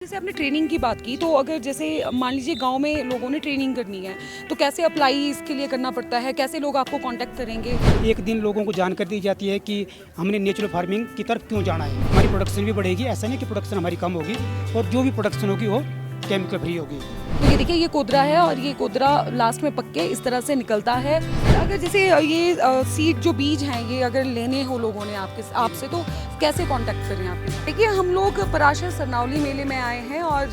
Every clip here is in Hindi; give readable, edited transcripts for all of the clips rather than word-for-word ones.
जैसे आपने ट्रेनिंग की बात की, तो अगर जैसे मान लीजिए गांव में लोगों ने ट्रेनिंग करनी है, तो कैसे अप्लाई इसके लिए करना पड़ता है? कैसे लोग आपको कांटेक्ट करेंगे? एक दिन लोगों को जानकारी दी जाती है कि हमने नेचुरल फार्मिंग की तरफ क्यों जाना है। हमारी प्रोडक्शन भी बढ़ेगी, ऐसा नहीं कि प्रोडक्शन हमारी कम होगी, और जो भी प्रोडक्शन होगी वो केमिकल फ्री होगी। तो ये देखिए, ये कोदरा है और ये कोदरा लास्ट में पक के इस तरह से निकलता है। अगर जैसे ये सीड जो बीज हैं, ये अगर लेने हो लोगों ने आपसे, तो कैसे कांटेक्ट करें आप? देखिए, हम लोग पराशर सरनावली मेले में आए हैं और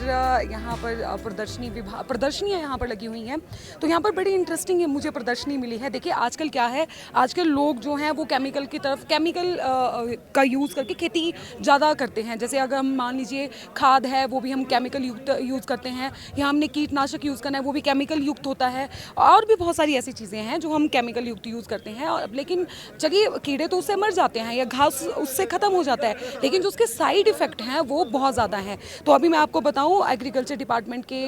यहाँ पर प्रदर्शनियाँ यहाँ पर लगी हुई हैं। तो यहाँ पर बड़ी इंटरेस्टिंग है, मुझे प्रदर्शनी मिली है। देखिए, आजकल क्या है, आजकल लोग जो हैं वो केमिकल की तरफ, केमिकल का यूज़ करके खेती ज़्यादा करते हैं। जैसे अगर हम मान लीजिए खाद है, वो भी हम केमिकल युक्त यूज़ करते हैं, या हमने कीटनाशक यूज़ करना है, वो भी केमिकल युक्त होता है। और भी बहुत सारी ऐसी चीज़ें हैं जो हम केमिकल युक्त यूज़ करते हैं। और लेकिन चलिए, कीड़े तो उससे मर जाते हैं या घास उससे ख़त्म हो जाता है, लेकिन जो उसके साइड इफ़ेक्ट हैं वो बहुत ज़्यादा हैं। तो अभी मैं आपको बताऊं, एग्रीकल्चर डिपार्टमेंट के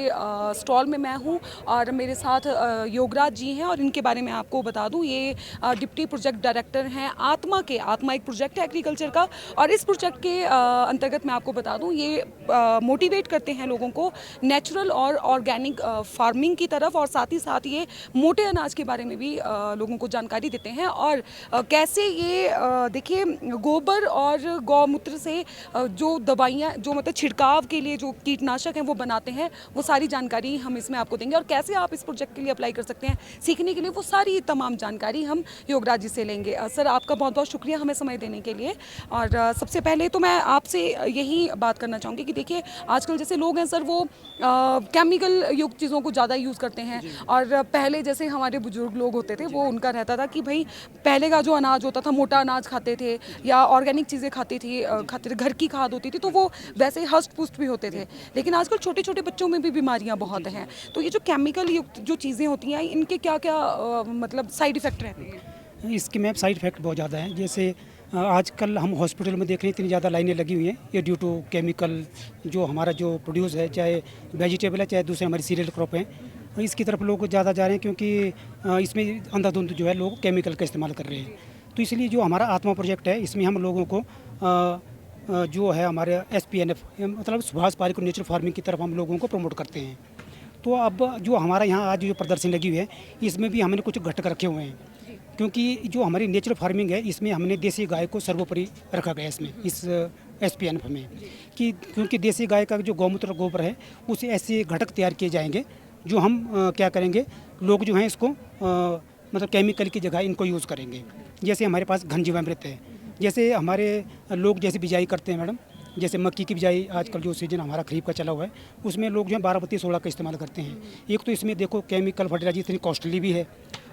स्टॉल में मैं हूं और मेरे साथ योगराज जी हैं, और इनके बारे में आपको बता दूं, ये डिप्टी प्रोजेक्ट डायरेक्टर हैं आत्मा के। आत्मा एक प्रोजेक्ट है एग्रीकल्चर का, और इस प्रोजेक्ट के अंतर्गत मैं आपको बता दूं, ये मोटिवेट करते हैं लोगों को नेचुरल और ऑर्गेनिक फार्मिंग की तरफ, और साथ ही साथ ये मोटे अनाज के बारे में भी लोगों को जानकारी देते हैं। और कैसे ये देखिए, गोबर और गौमूत्र से जो दवाइयाँ, जो मतलब छिड़काव के लिए जो कीटनाशक हैं वो बनाते हैं, वो सारी जानकारी हम इसमें आपको देंगे। और कैसे आप इस प्रोजेक्ट के लिए अप्लाई कर सकते हैं सीखने के लिए, वो सारी तमाम जानकारी हम योगराज जी से लेंगे। सर, आपका बहुत बहुत शुक्रिया हमें समय देने के लिए। और सबसे पहले तो मैं आपसे यही बात करना चाहूँगी कि देखिए, आजकल जैसे लोग हैं सर, वो केमिकल युक्त चीज़ों को ज़्यादा यूज़ करते हैं। और पहले जैसे हमारे बुजुर्ग लोग होते थे, वो उनका रहता था कि भाई पहले का जो अनाज होता था, मोटा अनाज खाते थे या ऑर्गेनिक चीज़ें खाते थे, घर की खाद होती थी, तो वो वैसे हष्ट पुष्ट भी होते थे। लेकिन आजकल छोटे छोटे बच्चों में भी बीमारियां बहुत हैं। तो ये जो केमिकल युक्त जो चीज़ें होती हैं, इनके क्या क्या मतलब साइड इफ़ेक्ट रहते हैं? इसके में साइड इफेक्ट बहुत ज़्यादा हैं। जैसे आजकल हम हॉस्पिटल में देख रहे हैं, इतनी ज़्यादा लाइनें लगी हुई हैं, ये ड्यू टू केमिकल। जो हमारा जो प्रोड्यूस है, चाहे वेजिटेबल है चाहे दूसरे हमारी सीरियल क्रॉप हैं, इसकी तरफ लोग ज़्यादा जा रहे हैं, क्योंकि इसमें अंधाधुंध जो है लोग केमिकल का इस्तेमाल कर रहे हैं। तो इसलिए जो हमारा आत्मा प्रोजेक्ट है, इसमें हम लोगों को जो है हमारे SPNF, मतलब सुभाष पालेकर नेचुरल फार्मिंग की तरफ हम लोगों को प्रमोट करते हैं। तो अब जो हमारा यहाँ आज जो प्रदर्शनी लगी हुई है, इसमें भी हमने कुछ घटक रखे हुए हैं, क्योंकि जो हमारी नेचुरल फार्मिंग है, इसमें हमने देसी गाय को सर्वोपरि रखा गया इसमें, इस SPNF में, कि क्योंकि देसी गाय का जो गौमूत्र गोबर है, उसे ऐसे घटक तैयार किए जाएंगे जो हम क्या करेंगे, लोग जो हैं इसको मतलब केमिकल की जगह इनको यूज़ करेंगे। जैसे हमारे पास घन जीवामृत है, जैसे हमारे लोग जैसे बिजाई करते हैं मैडम, जैसे मक्की की बिजाई आजकल जो सीजन हमारा खरीफ का चला हुआ है, उसमें लोग जो है 12-32-16 का इस्तेमाल करते हैं। एक तो इसमें देखो केमिकल फर्टिलाइजर इतनी कॉस्टली भी है,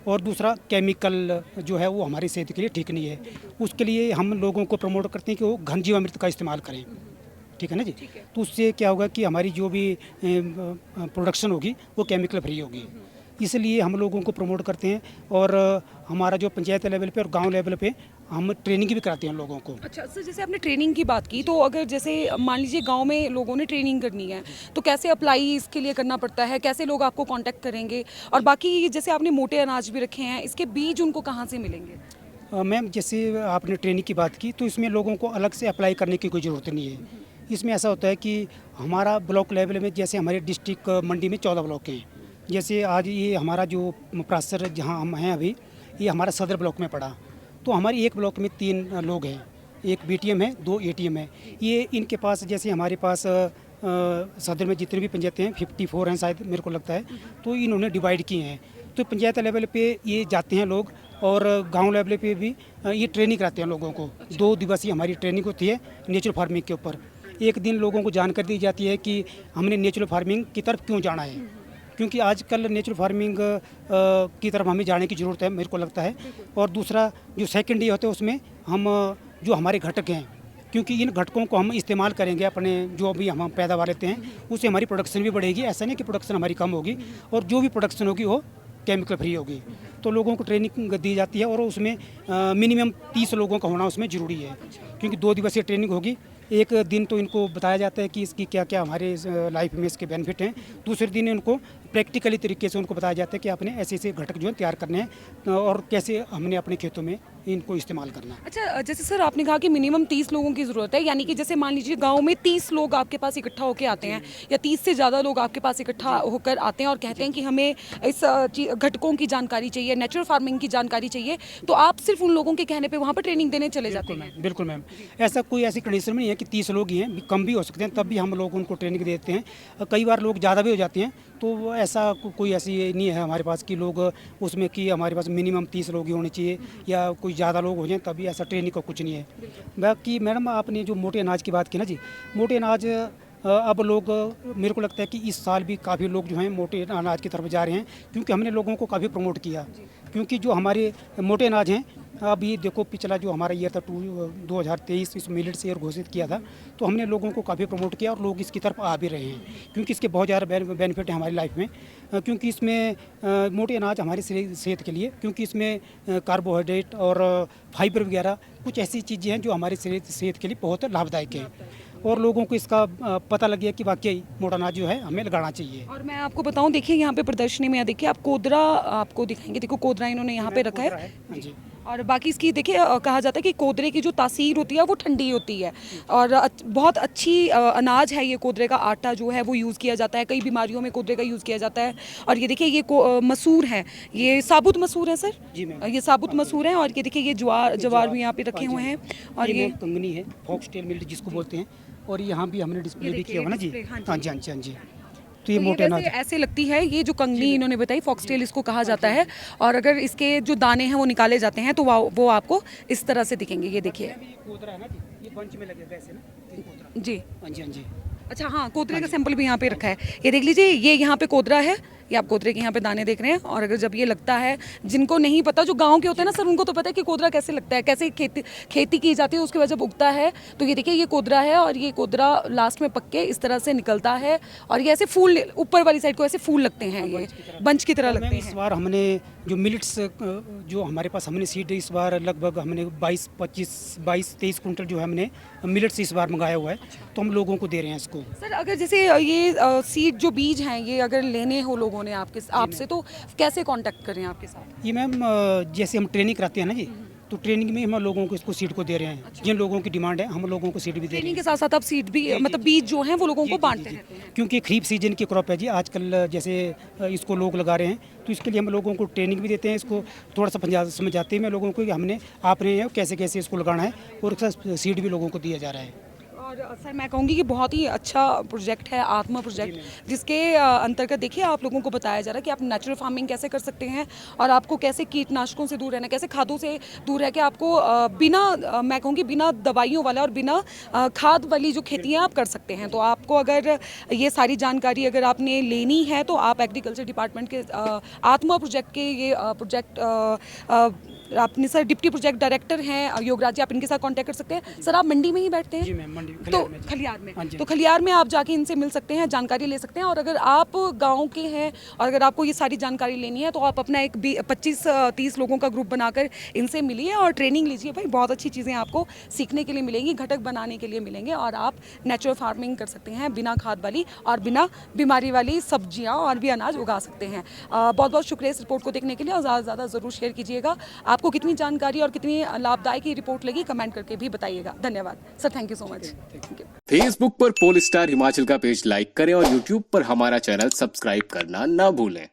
और दूसरा केमिकल जो है वो हमारी सेहत के लिए ठीक नहीं है। उसके लिए हम लोगों को प्रमोट करते हैं कि वो घन जीवामृत का इस्तेमाल करें। ठीक है ना जी? तो उससे क्या होगा कि हमारी जो भी प्रोडक्शन होगी वो केमिकल फ्री होगी। इसलिए हम लोगों को प्रमोट करते हैं, और हमारा जो पंचायत लेवल पे और गांव लेवल पे हम ट्रेनिंग भी कराते हैं लोगों को। अच्छा सर, जैसे आपने ट्रेनिंग की बात की, तो अगर जैसे मान लीजिए गांव में लोगों ने ट्रेनिंग करनी है, तो कैसे अप्लाई इसके लिए करना पड़ता है? कैसे लोग आपको कांटेक्ट करेंगे? और बाकी जैसे आपने मोटे अनाज भी रखे हैं, इसके बीज उनको कहाँ से मिलेंगे? मैम, जैसे आपने ट्रेनिंग की बात की, तो इसमें लोगों को अलग से अप्लाई करने की कोई ज़रूरत नहीं है। इसमें ऐसा होता है कि हमारा ब्लॉक लेवल में, जैसे हमारे डिस्ट्रिक्ट मंडी में 14 ब्लॉक हैं। जैसे आज ये हमारा जो प्रासर जहाँ हम हैं अभी, ये हमारा सदर ब्लॉक में पड़ा। तो हमारी एक ब्लॉक में 3 लोग हैं, एक BTM है, 2 ATM है। ये इनके पास, जैसे हमारे पास सदर में जितने भी पंचायतें हैं, 54 हैं शायद, मेरे को लगता है, तो इन्होंने डिवाइड किए हैं। तो पंचायत लेवल पे ये जाते हैं लोग, और गांव लेवल पे भी ये ट्रेनिंग कराते हैं लोगों को। 2 दिवसीय हमारी ट्रेनिंग होती है नेचुरल फार्मिंग के ऊपर। एक दिन लोगों को जानकारी दी जाती है कि हमने नेचुरल फार्मिंग की तरफ क्यों जाना है, क्योंकि आजकल नेचुरल फार्मिंग की तरफ हमें जाने की ज़रूरत है, मेरे को लगता है। और दूसरा जो सेकंड डे होता है, उसमें हम जो हमारे घटक हैं, क्योंकि इन घटकों को हम इस्तेमाल करेंगे अपने जो भी हम पैदावार लेते हैं, उससे हमारी प्रोडक्शन भी बढ़ेगी। ऐसा नहीं कि प्रोडक्शन हमारी कम होगी, और जो भी प्रोडक्शन होगी वो केमिकल फ्री होगी। तो लोगों को ट्रेनिंग दी जाती है, और उसमें मिनिमम 30 लोगों का होना उसमें ज़रूरी है, क्योंकि 2 दिवसीय ट्रेनिंग होगी। एक दिन तो इनको बताया जाता है कि इसकी क्या क्या हमारे लाइफ में इसके बेनिफिट हैं। दूसरे दिन इनको प्रैक्टिकली तरीके से उनको बताया जाता है कि आपने ऐसे ऐसे घटक जो है तैयार करने हैं, और कैसे हमने अपने खेतों में इनको इस्तेमाल करना। अच्छा, जैसे सर आपने कहा कि मिनिमम 30 लोगों की ज़रूरत है, यानी कि जैसे मान लीजिए गांव में 30 लोग आपके पास इकट्ठा होकर आते हैं या 30 से ज़्यादा लोग आपके पास इकट्ठा होकर आते हैं और कहते हैं कि हमें इस घटकों की जानकारी चाहिए, नेचुरल फार्मिंग की जानकारी चाहिए, तो आप सिर्फ उन लोगों के कहने पर वहाँ पर ट्रेनिंग देने चले जाते हैं? बिल्कुल मैम, ऐसा कोई ऐसी कंडीशन नहीं है कि 30 लोग ही हैं, कम भी हो सकते हैं, तब भी हम लोग उनको ट्रेनिंग देते हैं। कई बार लोग ज़्यादा भी हो जाते हैं, तो ऐसा कोई ऐसी नहीं है हमारे पास कि लोग उसमें कि हमारे पास मिनिमम 30 लोग ही होने चाहिए या कोई ज़्यादा लोग हो जाएं, तभी ऐसा ट्रेनिंग का कुछ नहीं है। बाकी मैडम आपने जो मोटे अनाज की बात की ना जी, मोटे अनाज अब लोग, मेरे को लगता है कि इस साल भी काफ़ी लोग जो हैं मोटे अनाज की तरफ जा रहे हैं, क्योंकि हमने लोगों को काफ़ी प्रमोट किया। क्योंकि जो हमारे मोटे अनाज हैं, अभी देखो पिछला जो हमारा ईयर था 2023, इस मिलेट्स ईयर घोषित किया था, तो हमने लोगों को काफ़ी प्रमोट किया और लोग इसकी तरफ आ भी रहे हैं, क्योंकि इसके बहुत ज़्यादा बेनिफिट है हमारी लाइफ में। क्योंकि इसमें मोटे अनाज हमारी सेहत के लिए, क्योंकि इसमें कार्बोहाइड्रेट और फाइबर वगैरह कुछ ऐसी चीज़ें हैं जो हमारी सेहत के लिए बहुत लाभदायक हैं, और लोगों को इसका पता लग गया कि वाकई मोटा अनाज जो है हमें लगाना चाहिए। और मैं आपको बताऊं, देखिए यहाँ पे प्रदर्शनी में देखिए आप कोदरा आपको दिखाएंगे, देखो कोदरा इन्होंने यहाँ पे रखा है। हाँ जी। और बाकी इसकी देखिए कहा जाता है कि कोदरे की जो तासीर होती है वो ठंडी होती है, और बहुत अच्छी अनाज है ये। कोदरे का आटा जो है वो यूज़ किया जाता है, कई बीमारियों में कोदरे का यूज़ किया जाता है। और ये देखिए ये मसूर है, ये साबुत मसूर है सर जी मैम, ये साबुत मसूर है। और ये देखिए ये जवार भी यहाँ पे रखे हुए हैं, और ये कंगनी है, फॉक्सटेल मिलेट जिसको बोलते हैं, और यहाँ भी हमने डिस्प्ले भी किया हुआ ना जी। हाँ जी, हाँ जी, हाँ जी। तो ये मोटे अनाज ऐसे लगती है, ये जो कंगनी इन्होंने बताई फॉक्सटेल इसको कहा जाता है, और अगर इसके जो दाने हैं वो निकाले जाते हैं तो वो आपको इस तरह से दिखेंगे। ये देखिए कोदरा है ना जी, ये बंच में लगे वैसे ना कोदरा। जी, हाँ जी, हाँ जी। अच्छा हाँ, कोदरे का सैंपल भी यहाँ पे रखा है, ये देख लीजिए। ये यहाँ पे कोदरा है, ये आप कोदरे के यहाँ पे दाने देख रहे हैं। और अगर जब ये लगता है, जिनको नहीं पता, जो गांव के होते हैं ना सर, उनको तो पता है कि कोदरा कैसे लगता है, कैसे खेती की जाती है, उसके बाद जब उगता है तो ये देखिए ये कोदरा है, और ये कोदरा लास्ट में पक के इस तरह से निकलता है, और ये ऐसे फूल ऊपर वाली साइड को ऐसे फूल लगते हैं, ये बंच की तरह लगते हैं। इस बार हमने जो मिलेट्स जो हमारे पास हमने सीड इस बार लगभग हमने 22-23 कुंटल जो है हमने मिलेट्स इस बार मंगाया हुआ है, तो हम लोगों को दे रहे हैं इसको। सर अगर जैसे ये सीड जो बीज हैं, ये अगर लेने हो लोगों ने आपसे तो कैसे कांटेक्ट करें आपके साथ? ये मैम जैसे हम ट्रेनिंग कराते हैं ना जी, तो ट्रेनिंग में हम लोगों को इसको सीड को दे रहे हैं। जिन लोगों की डिमांड है हम लोगों को सीड भी दे रहे हैं। ट्रेनिंग के साथ साथ आप सीड भी, मतलब बीज जो हैं वो लोगों को बांटते रहते हैं, क्योंकि खरीफ सीजन की क्रॉप है जी आजकल, जैसे इसको लोग लगा रहे हैं, तो इसके लिए हम लोगों को ट्रेनिंग भी देते हैं। इसको थोड़ा सा समझाते हैं लोगों को कि हमने आप रहे हैं कैसे कैसे इसको लगाना है, और उसका सीड भी लोगों को दिया जा रहा है। और सर मैं कहूँगी कि बहुत ही अच्छा प्रोजेक्ट है, आत्मा प्रोजेक्ट, जिसके अंतर्गत देखिए आप लोगों को बताया जा रहा है कि आप नेचुरल फार्मिंग कैसे कर सकते हैं, और आपको कैसे कीटनाशकों से दूर रहना, कैसे खादों से दूर रह के आपको बिना, मैं कहूँगी बिना दवाइयों वाला और बिना खाद वाली जो खेतियाँ आप कर सकते हैं। तो आपको अगर ये सारी जानकारी अगर आपने लेनी है तो आप एग्रीकल्चर डिपार्टमेंट के आत्मा प्रोजेक्ट के ये प्रोजेक्ट अपने सर डिप्टी प्रोजेक्ट डायरेक्टर हैं योगराज जी, आप इनके साथ कांटेक्ट कर सकते हैं। सर आप मंडी में ही बैठते हैं? जी मैम, मंडी तो खलियार में, तो खलियार में आप जाके इनसे मिल सकते हैं, जानकारी ले सकते हैं। और अगर आप गांव के हैं और अगर आपको ये सारी जानकारी लेनी है तो आप अपना एक 25-30 लोगों का ग्रुप बनाकर इनसे मिलिए और ट्रेनिंग लीजिए। भाई बहुत अच्छी चीज़ें आपको सीखने के लिए मिलेंगी, घटक बनाने के लिए मिलेंगे, और आप नेचुरल फार्मिंग कर सकते हैं, बिना खाद वाली और बिना बीमारी वाली सब्जियाँ और भी अनाज उगा सकते हैं। बहुत बहुत शुक्रिया इस रिपोर्ट को देखने के लिए, और ज़्यादा से ज़्यादा ज़रूर शेयर कीजिएगा। आपको कितनी जानकारी और कितनी लाभदायक ये रिपोर्ट लगी कमेंट करके भी बताइएगा। धन्यवाद sir, thank you so much. Facebook पर पोलस्टार हिमाचल का पेज लाइक करें और यूट्यूब पर हमारा चैनल सब्सक्राइब करना ना भूलें।